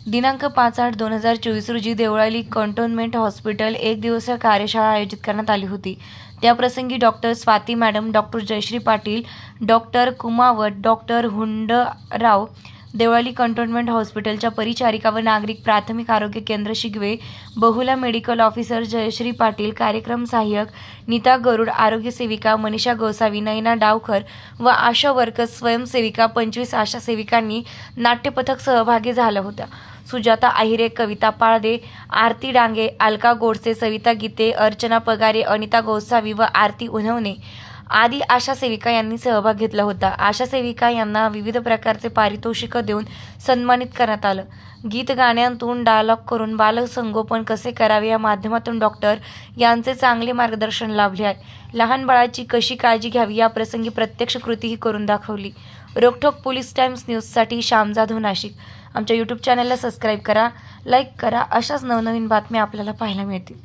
दिनांक 5/8/2024 रोजी Deolali cantonment hospital एक दिवसीय कार्यशाळा आयोजित करण्यात आली होती। त्याप्रसंगी doctor Swati madam, doctor Jayashree Patil, doctor Kumawat, doctor Hundrao, Deolali cantonment हॉस्पिटलच्या परिचारिका व नागरिक प्राथमिक आरोग्य केंद्र शिगवे, बहुला मेडिकल ऑफिसर जयश्री पाटील, कार्यक्रम सहाय्यक नीता गरुड, आरोग्य सेविका मनीषा गोसावी, नयना डावकर व आशा वर्कर्स स्वयंसेविका 25 आशा सेविकांनी नाट्यपथक सहभागी झालं होतं। सुजाता आहिरे, कविता पाळदे, आरती डांगे, अलका गोडसे, सविता गीते, अर्चना पगारे, अनिता गोसावी व आरती उन्हवणे आदी आशा सेविका यांनी सहभाग घेतला होता। आशा सेविका यांना विविध प्रकारचे पारितोषिक देऊन सन्मानित करण्यात आलं। गीत गाण्यांतून डायलॉग करून बालसंगोपन कसे करावे या माध्यमातून डॉक्टर यांचे चांगले मार्गदर्शन लाभले आहे। लहान बाळाची कशी काळजी घ्यावी या प्रसंगी प्रत्यक्ष कृतीही करून दाखवली। रोकठोक पोलीस टाइम्स न्यूजसाठी श्याम जाधव, नाशिक। आमच्या यूट्यूब चॅनलला सबस्क्राईब करा, लाईक करा, अशाच नवनवीन बातम्या आपल्याला पाहायला मिळतील।